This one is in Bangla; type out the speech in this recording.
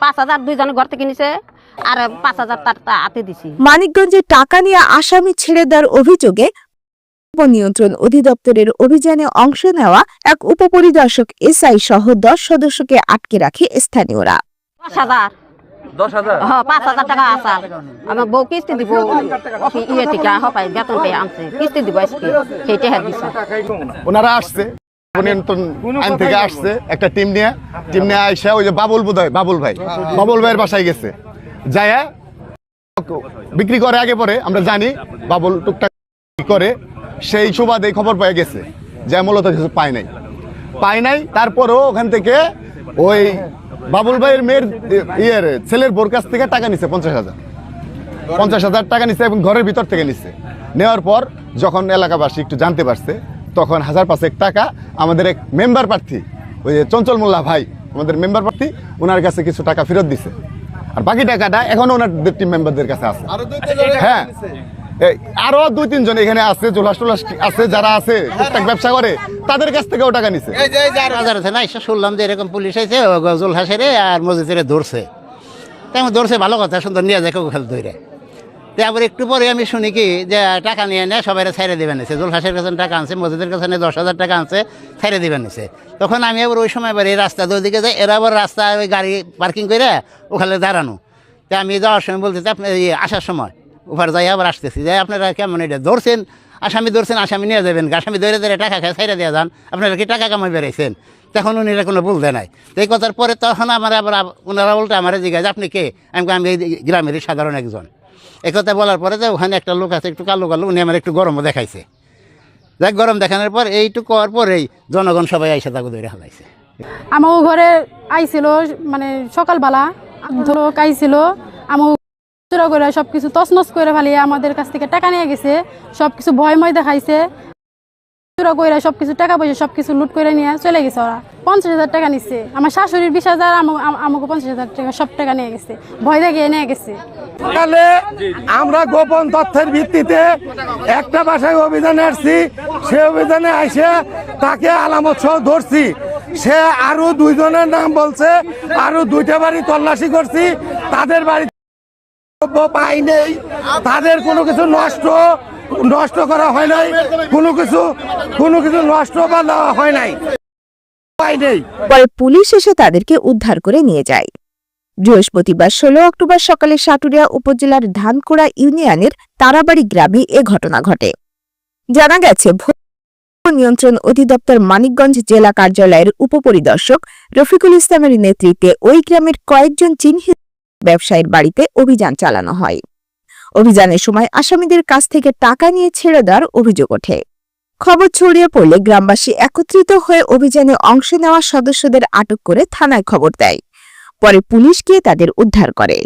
5,000 দুইজনে ঘর থেকে নিছে আর 5,000 তার হাতে দিছি। মানিকগঞ্জে টাকা নিয়ে আসামি ছেড়ে দেওয়ার অভিযোগে নিয়ন্ত্রণ অধিদপ্তরের অভিযানে অংশ নেওয়া এক উপপরিদর্শক এসআই সহ 10 সদস্যকে আটকে রাখে স্থানীয়রা। 10,000 হ্যাঁ 5,000 টাকা আসার আমার বউ কিস্তি দিব ইয়ে থেকে হপাই বেতন পেয়ে আনছে কিস্তি দিব আজকে সেইটা হ্যাঁ দিছে। ওনারা আসছে আইন থেকে আসছে একটা টিম নিয়ে আইসা ওই যে বাবুল ভাইয়ের বাসায় গেছে যায়া বিক্রি করে আগে পরে আমরা জানি বাবুল টুকটাক করে সেই সুবাদে খবর পেয়ে গেছে যে মূলত কিছু পায় নাই তারপরও ওখান থেকে ওই বাবুল ভাইয়ের মেয়ের ছেলের বোর কাছ থেকে টাকা নিছে 50,000 টাকা নিছে এবং ঘরের ভিতর থেকে নিছে। নেওয়ার পর যখন এলাকাবাসী একটু জানতে পারছে তখন 1,500 টাকা আমাদের এক মেম্বার প্রার্থী ওই যে চঞ্চল মোল্লা ভাই আমাদের মেম্বার প্রার্থী ওনার কাছে কিছু টাকা ফেরত দিছে আর বাকি টাকাটা এখনো ওনাদের টিম মেম্বারদের কাছে আছে। হ্যাঁ আরো 2-3 জন এখানে আছে জোলাস আছে যারা আছে টুকটাক ব্যবসা করে তাদের কাছ থেকেও টাকা নিছে। শুনলাম যে এরকম পুলিশ আছে জোলহাসের আর মসজিদের ধরছে তেমন ধরছে ভালো কথা সুন্দর নিয়ে যায় খেল ধরে তারপরে একটু পরে আমি শুনি কি যে টাকা নিয়ে নেয় সবাই ছেড়ে দেবেন নিছে জোলহাসের কাছে টাকা আনছে মসজিদের কাছে 10,000 টাকা আনছে ছেড়ে দেবেন নিছে। তখন আমি আবার ওই সময় এই রাস্তা দুদিকে যাই এরা আবার রাস্তা ওই গাড়ি পার্কিং করে ওখানে দাঁড়ানো তা আমি যাওয়ার সময় বলতেছি আপনি আসার সময় ওভার যাই আবার আসতেছি যে আপনারা কেমন এটা ধরছেন আসামি নিয়ে যাবেন আসামি ধরে টাকা খায় ছেড়ে দিয়ে যান আপনারা কি টাকা কামাই বেড়াইছেন তখন উনিরা কোনো বলতে নাই। তো এই কথার পরে তখন আমার আবার ওনারা উল্টা আমার জিজ্ঞাসা আপনি কে আমি এই গ্রামেরই সাধারণ একজন। এই কথা বলার পরে যে ওখানে একটা লোক আছে একটু কালো উনি আমার একটু গরমও দেখাইছে যাক গরম দেখানোর পর এইটুকু হওয়ার পরেই জনগণ সবাই আইসা তাকে ধরে হালাইছে। আমার ঘরে আইছিল মানে সকালবেলা লোক আইছিল আমার করে সবকিছু তছনছ করে ফেলিয়ে আমাদের কাছ থেকে টাকা নিয়ে গেছে সবকিছু ভয়ময় দেখাইছে করে সবকিছু টাকা পয়সা সবকিছু লুট করে নিয়ে চলে গেছে। ওরা 50,000 টাকা নিচ্ছে আমার শাশুড়ির 20,000 আমাকে 50,000 টাকা সব টাকা নিয়ে গেছে ভয় দেখিয়ে নিয়ে গেছে। সকালে আমরা গোপন তথ্যের ভিত্তিতে একটা বাসায় অভিযানে আসছি সে অভিযানে এসে তাকে আলামত সহ ধরছি সে আরো 2 জনের নাম বলছে আরো 2টা বাড়ি তল্লাশি করছি তাদের বাড়ি পাই নেই তাদের কোনো কিছু নষ্ট করা হয় নাই কোনো কিছু নষ্ট বা নেওয়া হয় নাই পাই নেই। পরে পুলিশ এসে তাদেরকে উদ্ধার করে নিয়ে যায়। বৃহস্পতিবার 16 অক্টোবর সকালে সাটুরিয়া উপজেলার ধানকুড়া ইউনিয়নের তারাবাড়ি গ্রামে এ ঘটনা ঘটে। জানা গেছে নিয়ন্ত্রণ অধিদপ্তর মানিকগঞ্জ জেলা কার্যালয়ের উপপরিদর্শক রফিকুল ইসলামের নেতৃত্বে ওই গ্রামের কয়েকজন চিহ্নিত ব্যবসায়ীর বাড়িতে অভিযান চালানো হয়। অভিযানের সময় আসামিদের কাছ থেকে টাকা নিয়ে ছেড়ে দেওয়ার অভিযোগ ওঠে। খবর ছড়িয়ে পড়লে গ্রামবাসী একত্রিত হয়ে অভিযানে অংশ নেওয়া সদস্যদের আটক করে থানায় খবর দেয়। পরে পুলিশ গিয়ে তাদের উদ্ধার করে।